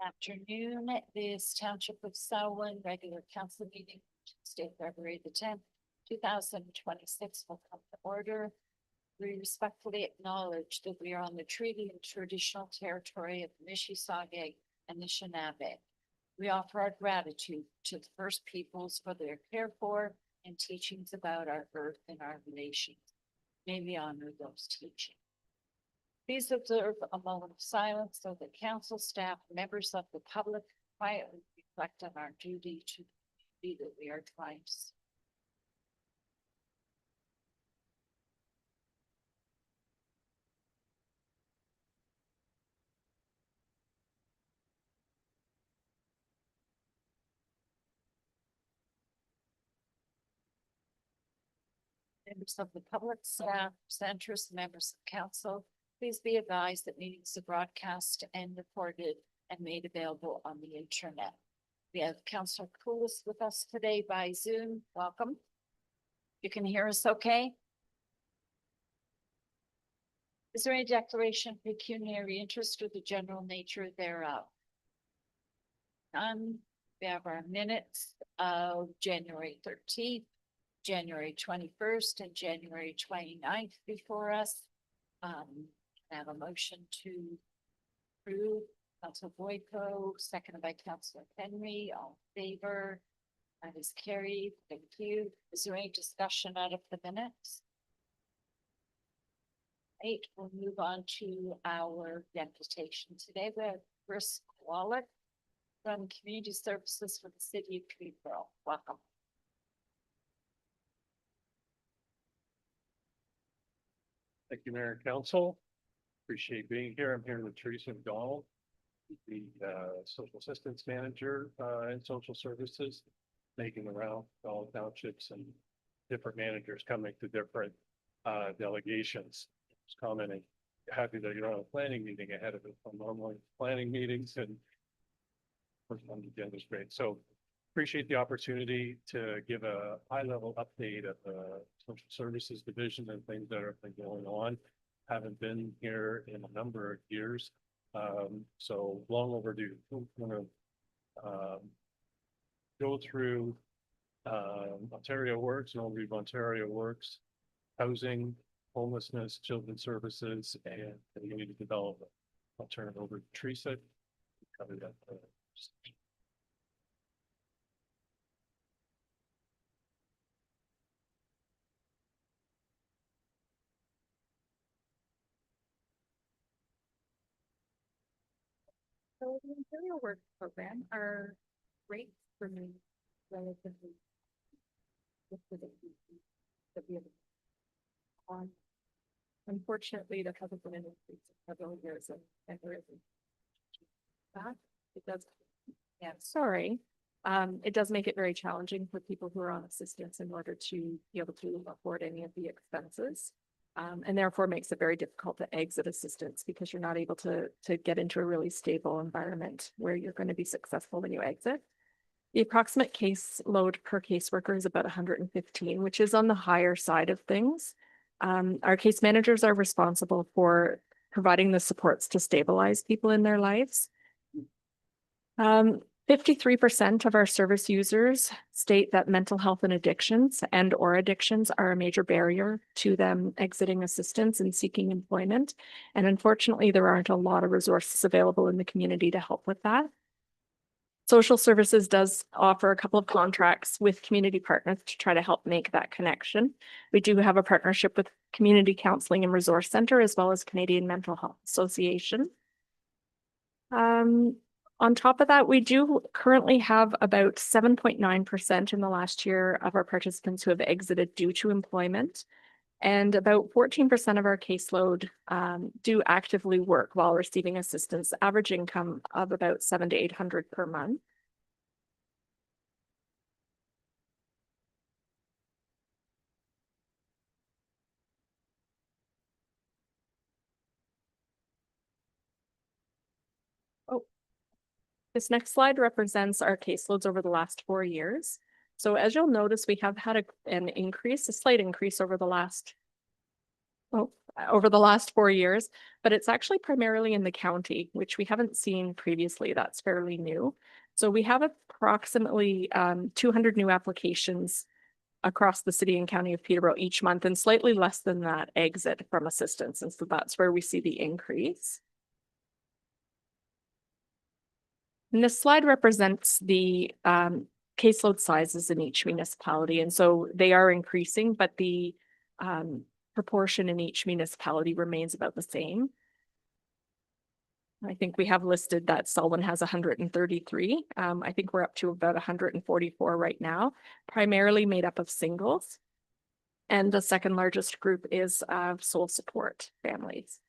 Afternoon, this Township of Selwyn regular council meeting, Tuesday, February the 10th, 2026 will come to order. We respectfully acknowledge that we are on the treaty and traditional territory of the Mississauga and Anishinaabe. We offer our gratitude to the First Peoples for their care for and teachings about our earth and our relations. May we honor those teachings. Please observe a moment of silence so that council staff, members of the public quietly reflect on our duty to the community that we are trying to serve. Members of the public, staff, presenters, members of council, please be advised that meetings are broadcast and recorded and made available on the internet. We have Councillor Koulis with us today by Zoom. Welcome. You can hear us okay? Is there any declaration of pecuniary interest or the general nature thereof? None. We have our minutes of January 13th. January 21st and January 29th before us. I have a motion to approve. Councilor Boyko, seconded by Councilor Henry. All in favor? That is carried. Thank you. Is there any discussion out of the minutes? Right, we'll move on to our deputation. Today we have Chris Wallach from Community Services for the City of Peterborough. Welcome. Thank you, Mayor and Council. Appreciate being here. I'm here with Teresa McDonald, the Social Assistance Manager in Social Services, making around all townships and different managers coming to different delegations. Just commenting, happy that you're on a planning meeting ahead of it. I'm normally planning meetings and on the agenda is great. So appreciate the opportunity to give a high-level update of the Social Services Division and things that have been going on. Haven't been here in a number of years, so long overdue. I'm going to go through Ontario Works and overview of Ontario Works, housing, homelessness, children's services, and community development. I'll turn it over to Teresa to cover that. So the Ontario Work Program are rates for me relatively that we have on. Unfortunately, there hasn't been an increase in several years and there isn't. That it does. Yeah, sorry. It does make it very challenging for people who are on assistance in order to be able to afford any of the expenses. And therefore makes it very difficult to exit assistance because you're not able to get into a really stable environment where you're going to be successful when you exit. The approximate case load per caseworker is about 115, which is on the higher side of things. Our case managers are responsible for providing the supports to stabilize people in their lives. 53% of our service users state that mental health and addictions or addictions are a major barrier to them exiting assistance and seeking employment. And unfortunately, there aren't a lot of resources available in the community to help with that. Social Services does offer a couple of contracts with community partners to try to help make that connection. We do have a partnership with Community Counseling and Resource Center as well as Canadian Mental Health Association. On top of that, we do currently have about 7.9% in the last year of our participants who have exited due to employment. And about 14% of our caseload do actively work while receiving assistance, average income of about $700 to $800 per month. This next slide represents our caseloads over the last 4 years. So as you'll notice, we have had a slight increase over the last over the last 4 years, but it's actually primarily in the county, which we haven't seen previously. That's fairly new. So we have approximately 200 new applications across the city and county of Peterborough each month, and slightly less than that exit from assistance. And so that's where we see the increase. And this slide represents the caseload sizes in each municipality. And so they are increasing, but the proportion in each municipality remains about the same. I think we have listed that Selwyn has 133. I think we're up to about 144 right now, primarily made up of singles. And the second largest group is sole support families.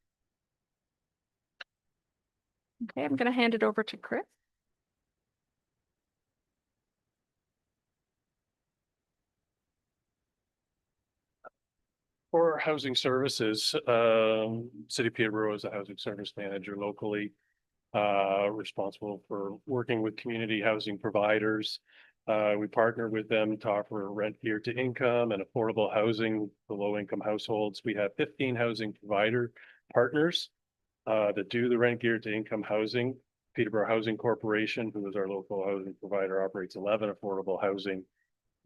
Okay, I'm going to hand it over to Chris. For housing services, City of Peterborough is a housing service manager locally, responsible for working with community housing providers. We partner with them to offer rent geared to income and affordable housing for low income households. We have 15 housing provider partners that do the rent geared to income housing. Peterborough Housing Corporation, who is our local housing provider, operates 11 affordable housing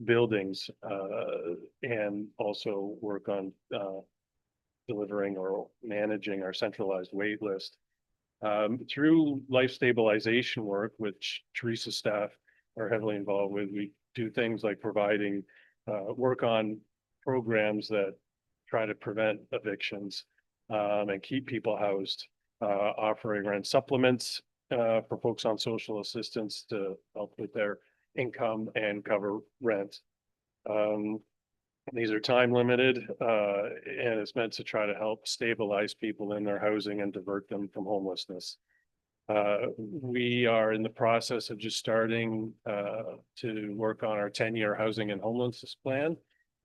buildings, and also work on delivering or managing our centralized wait list. Through life stabilization work, which Teresa's staff are heavily involved with, we do things like providing work on programs that try to prevent evictions and keep people housed, offering rent supplements for folks on social assistance to help with their income and cover rent. These are time limited, and it's meant to try to help stabilize people in their housing and divert them from homelessness. We are in the process of just starting to work on our 10-year housing and homelessness plan.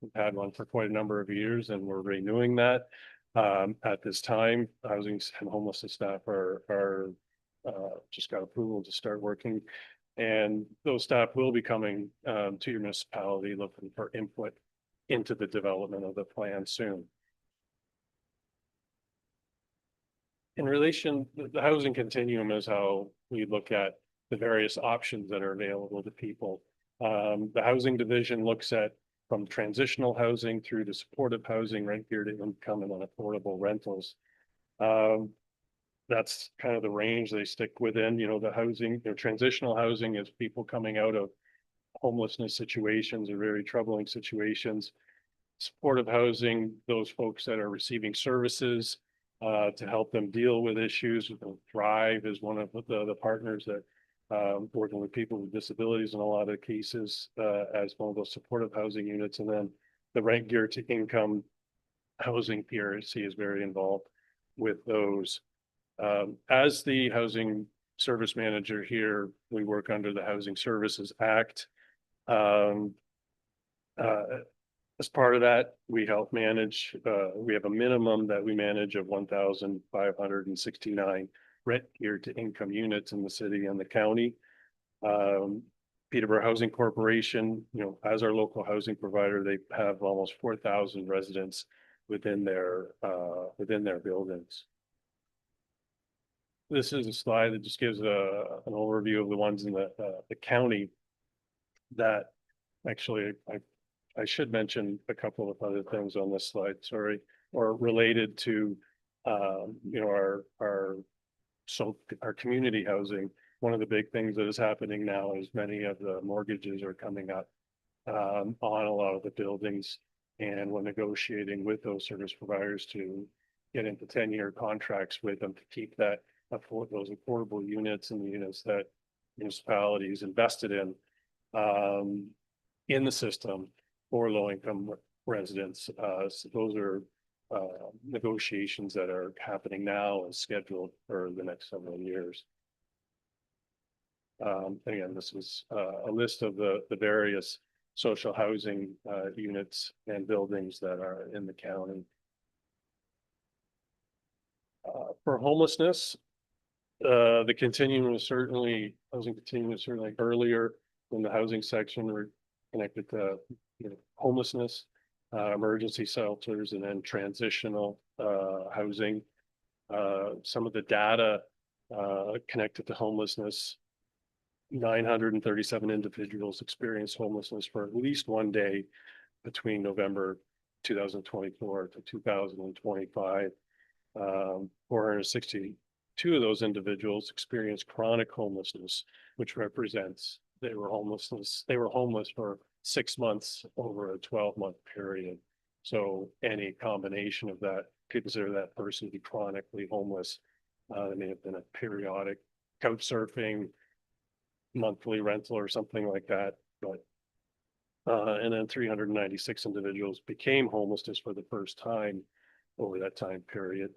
We've had one for quite a number of years and we're renewing that. At this time, housing and homelessness staff are just got approval to start working. And those staff will be coming to your municipality looking for input into the development of the plan soon. In relation, the housing continuum is how we look at the various options that are available to people. The housing division looks at from transitional housing through to supportive housing, rent geared to income, and affordable rentals. That's kind of the range they stick within. You know, the housing, transitional housing is people coming out of homelessness situations or very troubling situations. Supportive housing, those folks that are receiving services to help them deal with issues. Thrive is one of the partners that working with people with disabilities in a lot of cases as one of those supportive housing units. And then the rent geared to income housing PRC is very involved with those. As the housing service manager here, we work under the Housing Services Act. As part of that, we help manage, we have a minimum that we manage of 1,569 rent geared to income units in the city and the county. Peterborough Housing Corporation, as our local housing provider, they have almost 4,000 residents within their buildings. This is a slide that just gives an overview of the ones in the county that actually I should mention a couple of other things on this slide, sorry, or related to our community housing. One of the big things that is happening now is many of the mortgages are coming up on a lot of the buildings, and we're negotiating with those service providers to get into 10-year contracts with them to keep those affordable units and the units that municipalities invested in the system for low-income residents. So those are negotiations that are happening now and scheduled for the next several years. Again, this is a list of the various social housing units and buildings that are in the county. For homelessness, the continuum is certainly, housing continuum is certainly earlier in the housing section. We're connected to homelessness. emergency shelters, and then transitional housing. Some of the data connected to homelessness. 937 individuals experienced homelessness for at least one day between November 2024 to 2025. 462 of those individuals experienced chronic homelessness, which represents they were homeless for 6 months over a 12-month period. So any combination of that, consider that person to be chronically homeless. They may have been a periodic couch surfing, monthly rental or something like that, but and then 396 individuals became homeless for the first time over that time period.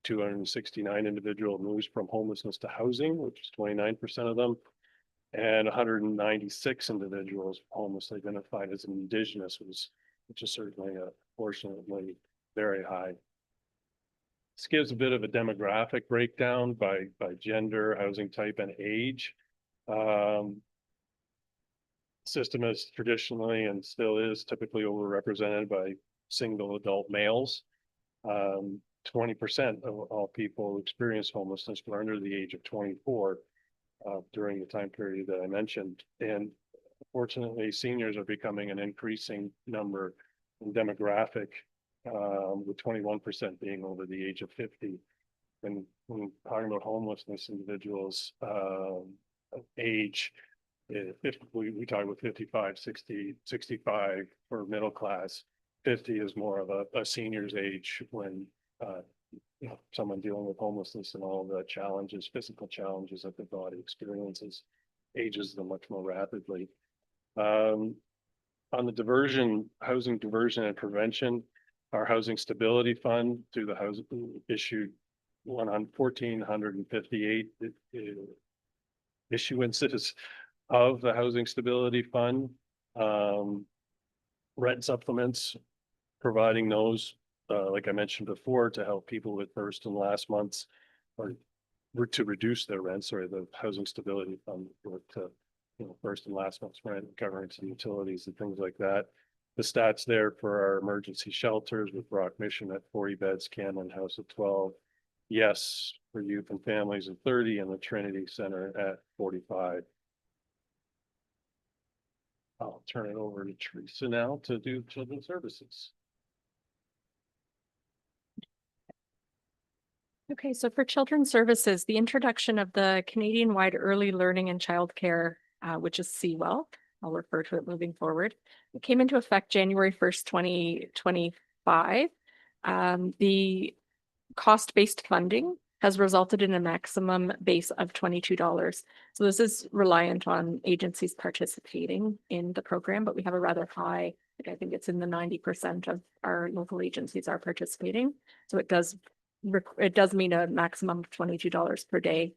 269 individuals moved from homelessness to housing, which is 29% of them, and 196 individuals homeless identified as Indigenous, which is certainly fortunately very high. This gives a bit of a demographic breakdown by gender, housing type, and age. System is traditionally and still is typically overrepresented by single adult males. 20% of all people who experience homelessness were under the age of 24 during the time period that I mentioned. And fortunately, seniors are becoming an increasing number in demographic, with 21% being over the age of 50. And when talking about homelessness, individuals age, we talk about 55, 60, 65 for middle class. 50 is more of a senior's age when someone dealing with homelessness and all the challenges, physical challenges that the body experiences, ages them much more rapidly. On the housing diversion and prevention, our housing stability fund through the housing issued 1,458 issuances of the housing stability fund, rent supplements, providing those, like I mentioned before, to help people with first and last months, or to reduce their rents, or the housing stability fund to first and last month's rent, covering some utilities and things like that. The stats there for our emergency shelters with Rock Mission at 40 beds, Cameron House at 12, Yes for youth and families at 30, and the Trinity Center at 45. I'll turn it over to Teresa now to do children's services. Okay, so for children's services, the introduction of the Canadian-wide Early Learning and Childcare, which is CWEL, I'll refer to it moving forward. It came into effect January 1st, 2025. The cost-based funding has resulted in a maximum base of $22. So this is reliant on agencies participating in the program, but we have a rather high, I think it's in the 90% of our local agencies are participating. So it does mean a maximum of $22 per day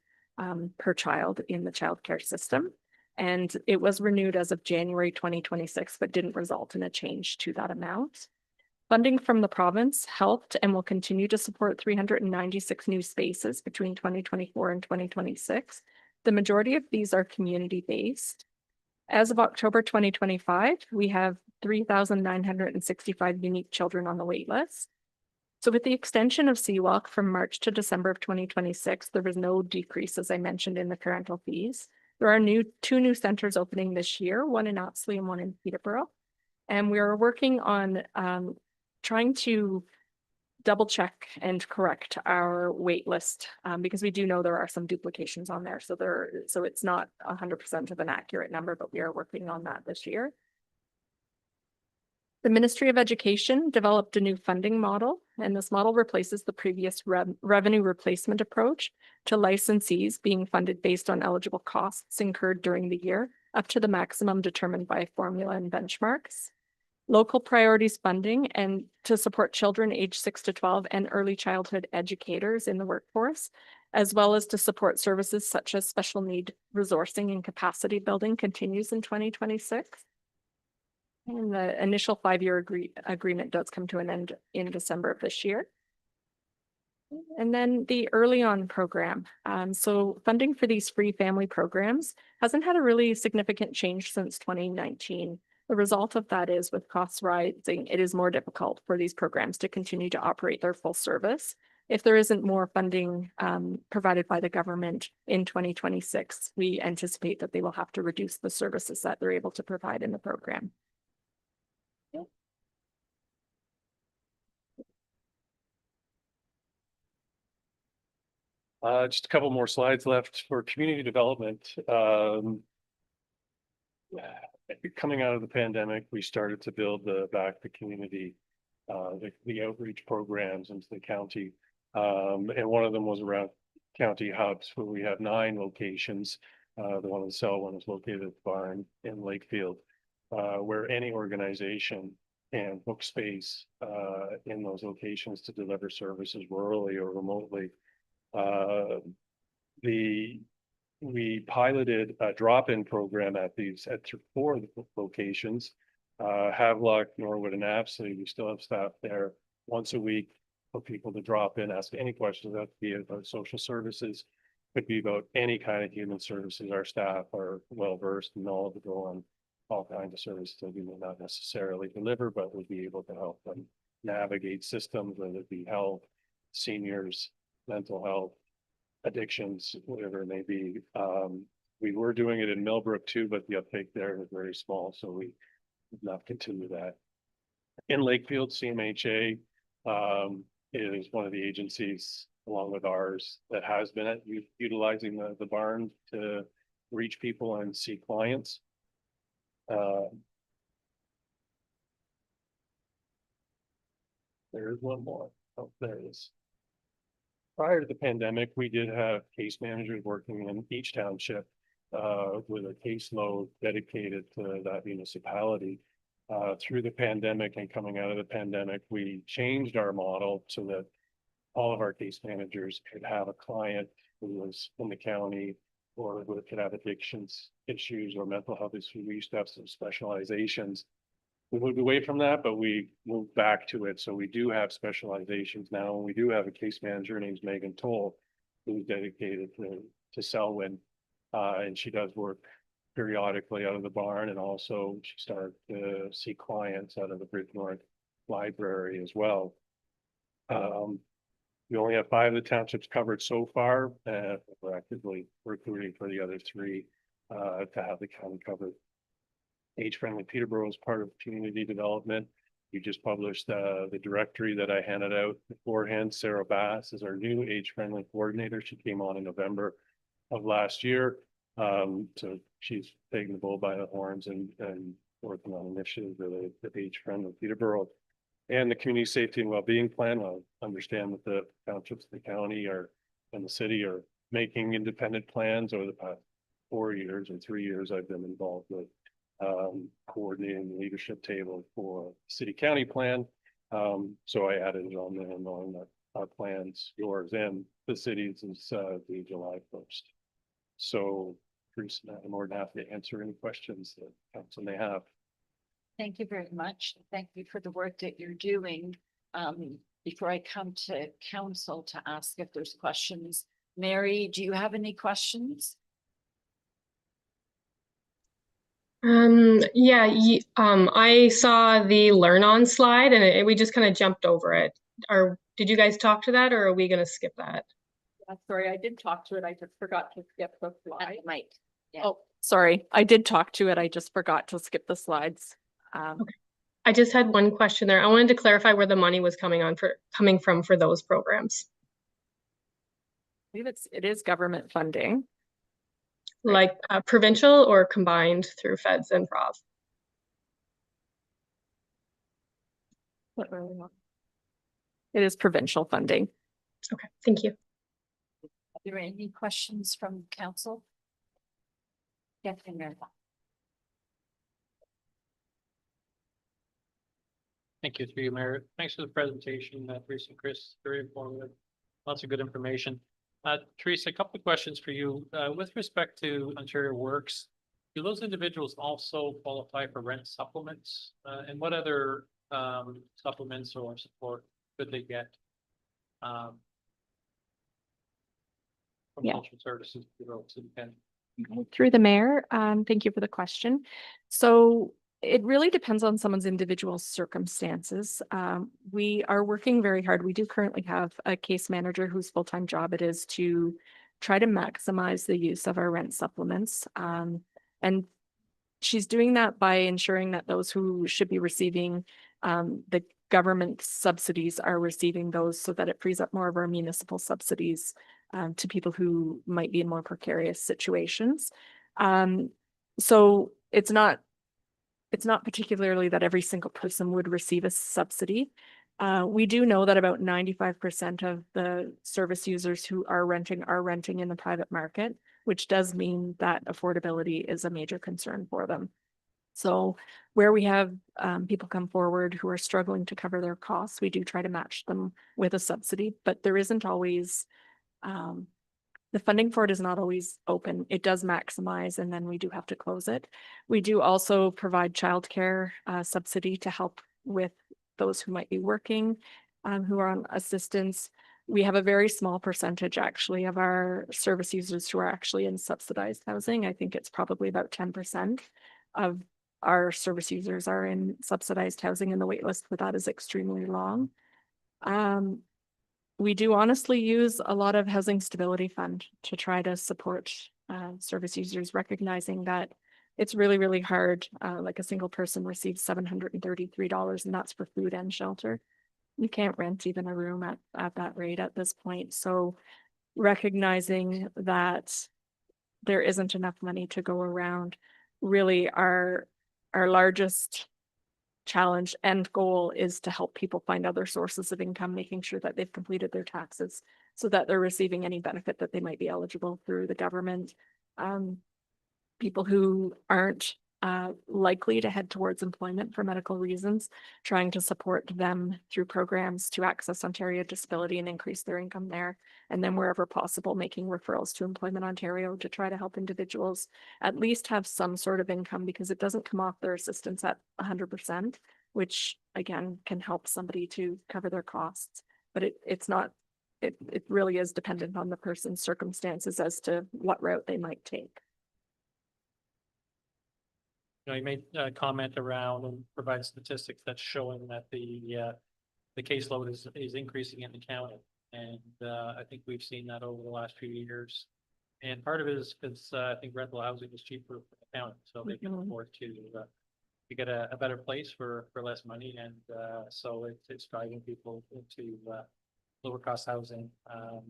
per child in the childcare system. And it was renewed as of January 2026, but didn't result in a change to that amount. Funding from the province helped and will continue to support 396 new spaces between 2024 and 2026. The majority of these are community-based. As of October 2025, we have 3,965 unique children on the wait list. So with the extension of CWEL from March to December of 2026, there was no decrease, as I mentioned, in the parental fees. There are two new centers opening this year, one in Apsley and one in Peterborough. And we are working on trying to double check and correct our wait list because we do know there are some duplications on there. So it's not 100% of an accurate number, but we are working on that this year. The Ministry of Education developed a new funding model, and this model replaces the previous revenue replacement approach to licensees being funded based on eligible costs incurred during the year, up to the maximum determined by formula and benchmarks. Local priorities funding and to support children aged 6 to 12 and early childhood educators in the workforce, as well as to support services such as special need resourcing and capacity building continues in 2026. And the initial 5-year agreement does come to an end in December of this year. And then the Early On program. So funding for these free family programs hasn't had a really significant change since 2019. The result of that is with costs rising, it is more difficult for these programs to continue to operate their full service. If there isn't more funding provided by the government in 2026, we anticipate that they will have to reduce the services that they're able to provide in the program. Just a couple more slides left for community development. Coming out of the pandemic, we started to build back the community, the outreach programs into the county. And one of them was around county hubs, where we have 9 locations. The one in Selwyn is located at the barn in Lakefield, where any organization can book space in those locations to deliver services rurally or remotely. We piloted a drop-in program at 4 locations, Havelock, Norwood, and Apsley. We still have staff there once a week for people to drop in, ask any questions. That could be about social services, could be about any kind of human services. Our staff are well versed and knowledgeable on all kinds of services that we may not necessarily deliver, but would be able to help them navigate systems, whether it be health, seniors, mental health, addictions, whatever it may be. We were doing it in Millbrook too, but the uptake there was very small, so we did not continue that. In Lakefield, CMHA is one of the agencies, along with ours, that has been utilizing the barn to reach people and see clients. There is one more. Oh, there it is. Prior to the pandemic, we did have case managers working in each township with a caseload dedicated to that municipality. Through the pandemic and coming out of the pandemic, we changed our model so that all of our case managers could have a client who was in the county or who could have addictions issues or mental health issues. We used to have some specializations. We moved away from that, but we moved back to it. So we do have specializations now. And we do have a case manager named Megan Toll, who's dedicated to Selwyn. And she does work periodically out of the barn. And also she started to see clients out of the Bridge North Library as well. We only have 5 of the townships covered so far. We're actively recruiting for the other 3 to have the county covered. Age Friendly Peterborough is part of community development. We just published the directory that I handed out beforehand. Sarah Bass is our new Age Friendly coordinator. She came on in November of last year. So she's taking the bull by the horns and working on initiatives related to Age Friendly Peterborough. And the community safety and well-being plan. I understand that the townships, the county and the city are making independent plans over the past 4 years or 3 years. I've been involved with coordinating the leadership table for city county plan. So I added it on there, knowing that our plans, yours and the cities, is due July 1st. So Teresa, I'm more than happy to answer any questions that council may have. Thank you very much. Thank you for the work that you're doing. Before I come to council to ask if there's questions, Mary, do you have any questions? Yeah, I saw the Learn On slide and we just kind of jumped over it. Did you guys talk to that, or are we going to skip that? Sorry, I did talk to it. I just forgot to skip the slide. Mike. Yeah. Oh, sorry. I did talk to it. I just forgot to skip the slides. Okay. I just had one question there. I wanted to clarify where the money was coming from for those programs. I believe it is government funding. Like provincial or combined through feds and prov? It is provincial funding. Okay, thank you. Are there any questions from council? Yes, Mayor. Thank you, through you, Mayor. Thanks for the presentation, Teresa and Chris. Very informative. Lots of good information. Teresa, a couple of questions for you. With respect to Ontario Works, do those individuals also qualify for rent supplements? And what other supplements or support could they get from social services bureau to the county? Through the mayor, thank you for the question. So It really depends on someone's individual circumstances. We are working very hard. We do currently have a case manager whose full-time job it is to try to maximize the use of our rent supplements. And she's doing that by ensuring that those who should be receiving the government subsidies are receiving those, so that it frees up more of our municipal subsidies to people who might be in more precarious situations. So it's not particularly that every single person would receive a subsidy. We do know that about 95% of the service users who are renting in the private market, which does mean that affordability is a major concern for them. So where we have people come forward who are struggling to cover their costs, we do try to match them with a subsidy, but there isn't always the funding for it is not always open. It does maximize, and then we do have to close it. We do also provide childcare subsidy to help with those who might be working, who are on assistance. We have a very small percentage actually of our service users who are actually in subsidized housing. I think it's probably about 10% of our service users are in subsidized housing, and the wait list for that is extremely long. We do honestly use a lot of Housing Stability Fund to try to support service users, recognizing that it's really, really hard. Like a single person receives $733, and that's for food and shelter. You can't rent even a room at that rate at this point. So recognizing that there isn't enough money to go around, really our largest challenge and goal is to help people find other sources of income, making sure that they've completed their taxes so that they're receiving any benefit that they might be eligible through the government. People who aren't likely to head towards employment for medical reasons, trying to support them through programs to access Ontario Disability and increase their income there. And then wherever possible, making referrals to Employment Ontario to try to help individuals at least have some sort of income, because it doesn't come off their assistance at 100%, which again can help somebody to cover their costs. But it's not, it really is dependent on the person's circumstances as to what route they might take. You made a comment around and provide statistics that's showing that the caseload is increasing in the county. And I think we've seen that over the last few years. And part of it is because I think rental housing is cheaper for the county, so they can afford to get a better place for less money. And so it's driving people into lower cost housing in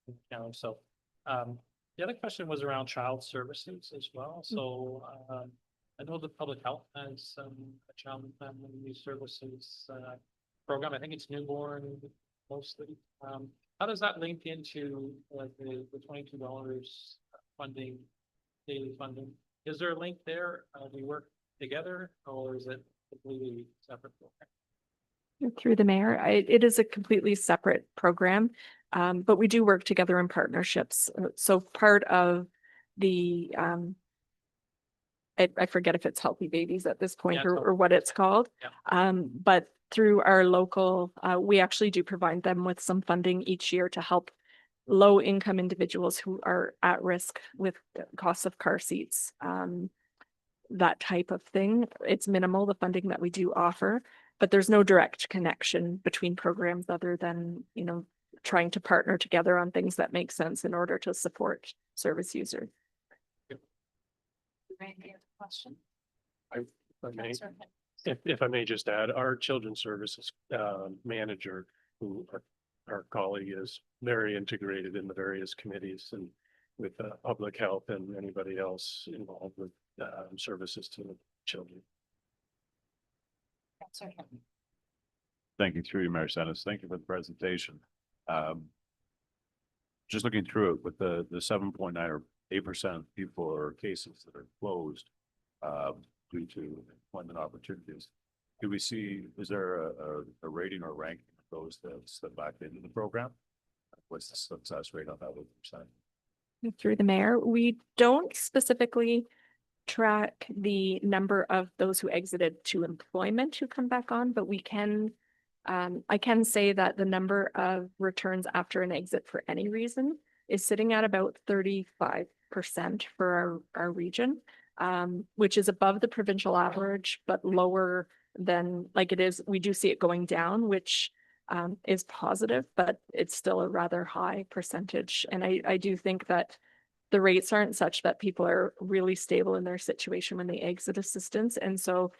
the county. So the other question was around child services as well. So I know the public health has a child and family services program. I think it's newborn mostly. How does that link into the $22 funding, daily funding? Is there a link there? Do you work together, or is it completely separate program? Through the mayor, it is a completely separate program, but we do work together in partnerships. So part of the I forget if it's Healthy Babies at this point, or what it's called. Yeah. But through our local, we actually do provide them with some funding each year to help low income individuals who are at risk with costs of car seats, that type of thing. It's minimal, the funding that we do offer, but there's no direct connection between programs other than, trying to partner together on things that make sense in order to support service users. Randy, question? If I may just add, our children's services manager, who our colleague is very integrated in the various committees and with public health and anybody else involved with services to the children. Thank you, through you, Mayor Sennis. Thank you for the presentation. Just looking through it with the 7.9 or 8% people or cases that are closed due to employment opportunities. Do we see, is there a rating or ranking of those that step back into the program? What's the success rate on that 8%? Through the mayor, we don't specifically track the number of those who exited to employment who come back on, but we can, I can say that the number of returns after an exit for any reason is sitting at about 35% for our region. which is above the provincial average, but lower than like it is. We do see it going down, which is positive, but it's still a rather high percentage. And I do think that the rates aren't such that people are really stable in their situation when they exit assistance. And so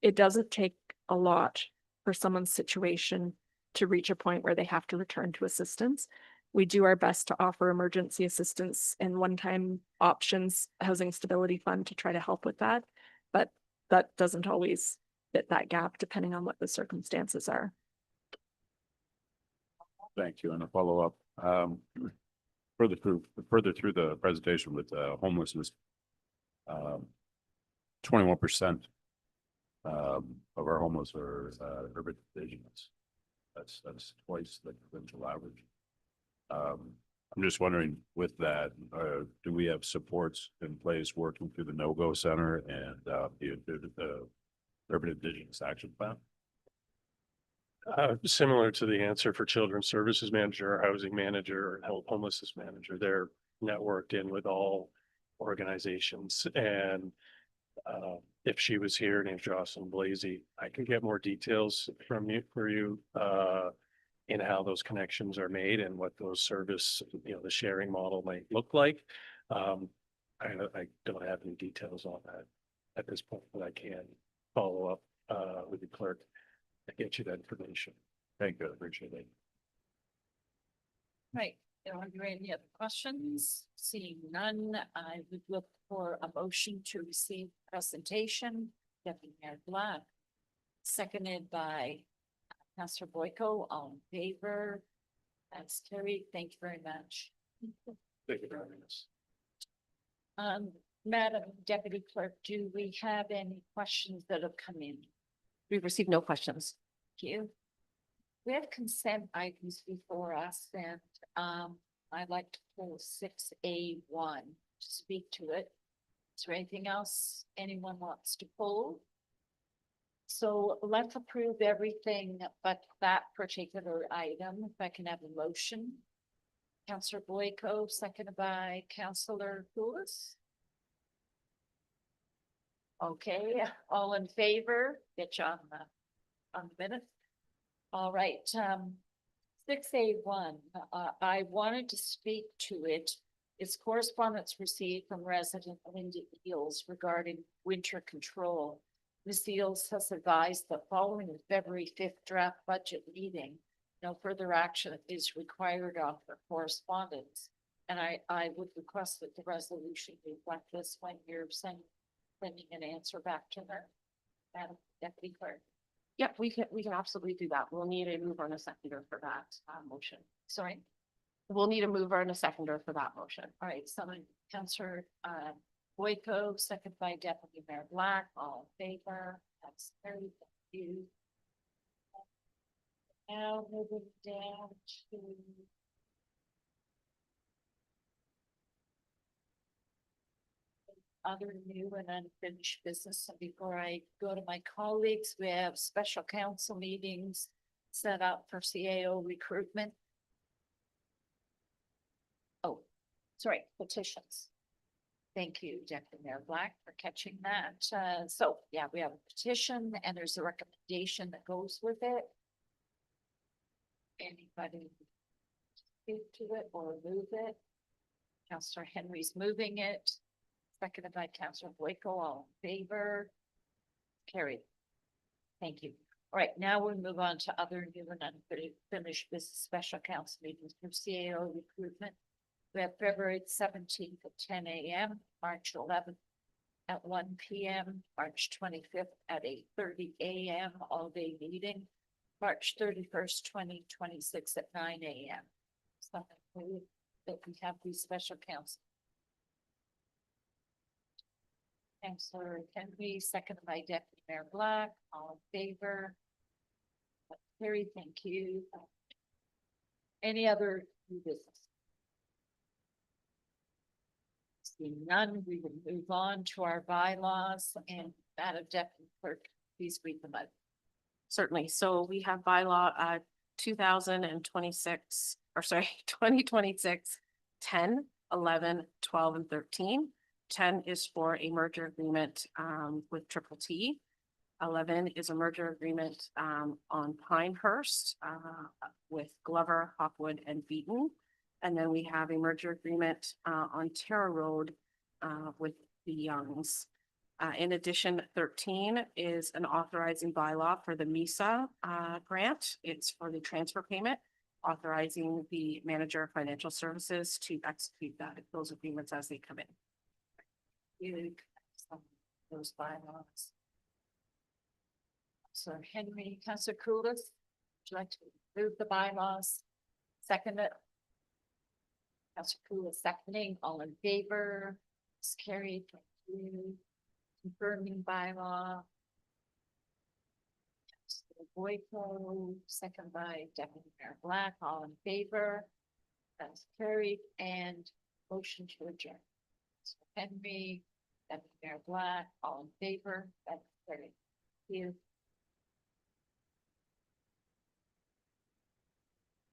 it doesn't take a lot for someone's situation to reach a point where they have to return to assistance. We do our best to offer emergency assistance and one-time options, housing stability fund to try to help with that. But that doesn't always fit that gap depending on what the circumstances are. Thank you. And a follow-up, further through the presentation with homelessness, 21% of our homeless are urban indigenous. That's twice the provincial average. I'm just wondering with that, do we have supports in place working through the No-Go Center and the Urban Indigenous Action Plan? Similar to the answer for Children's Services Manager, or Housing Manager, or Homelessness Manager, they're networked in with all organizations. And if she was here, named Jocelyn Blasey, I can get more details from you in how those connections are made and what those service, the sharing model might look like. I don't have any details on that at this point, but I can follow up with the clerk to get you that information. Thank you. I appreciate it. Right, are there any other questions? Seeing none, I would look for a motion to receive presentation. Deputy Mayor Black, seconded by Councillor Boyko, all in favor. That's carried. Thank you very much. Thank you for having us. Madam Deputy Clerk, do we have any questions that have come in? We've received no questions. Thank you. We have consent items before us, and I'd like to pull 6A1 to speak to it. Is there anything else anyone wants to pull? So let's approve everything but that particular item. If I can have a motion. Councillor Boyko, seconded by Councillor Poulos. Okay, all in favor? Get you on the minute. All right, 6A1, I wanted to speak to it. It's correspondence received from resident Linda Eels regarding winter control. Ms. Eels has advised that following the February 5th draft budget meeting, no further action is required on her correspondence. And I would request that the resolution reflect this when you're sending an answer back to her. Madam Deputy Clerk. Yep, we can absolutely do that. We'll need a mover and a seconder for that motion. Sorry. We'll need a mover and a seconder for that motion. All right, someone, Councillor Boyko, second by Deputy Mayor Black, all in favor. That's very thank you. Now moving down to other new and unfinished business. And before I go to my colleagues, we have special council meetings set up for CAO recruitment. Oh, sorry, petitions. Thank you, Deputy Mayor Black, for catching that. So yeah, we have a petition and there's a recommendation that goes with it. Anybody speak to it or move it? Councillor Henry's moving it. Seconded by Councillor Boyko, all in favor. Carried. Thank you. All right, now we'll move on to other new and unfinished business special council meetings for CAO recruitment. We have February 17th at 10 a.m., March 11th at 1 p.m., March 25th at 8:30 a.m., all day meeting, March 31st, 2026 at 9 a.m. Something that we have these special council. Councillor Henry, seconded by Deputy Mayor Black, all in favor. Terry, thank you. Any other new business? Seeing none, we will move on to our bylaws and Madam Deputy Clerk, please read them out. Certainly. So we have bylaw 2026, or sorry, 2026, 10, 11, 12, and 13. 10 is for a merger agreement with Triple T. 11 is a merger agreement on Pinehurst with Glover, Hopwood, and Beaton. And then we have a merger agreement on Terra Road with the Youngs. In addition, 13 is an authorizing bylaw for the MISA grant. It's for the transfer payment, authorizing the manager of financial services to execute those agreements as they come in. Those bylaws. So Henry, Councillor Coulis, would you like to move the bylaws? Second it. Councillor Coulis seconding, all in favor, it's carried. Thank you. Confirming bylaw. Councillor Boyko, second by Deputy Mayor Black, all in favor. That's carried, and motion to adjourn. So Henry, Deputy Mayor Black, all in favor, that's carried. Thank you.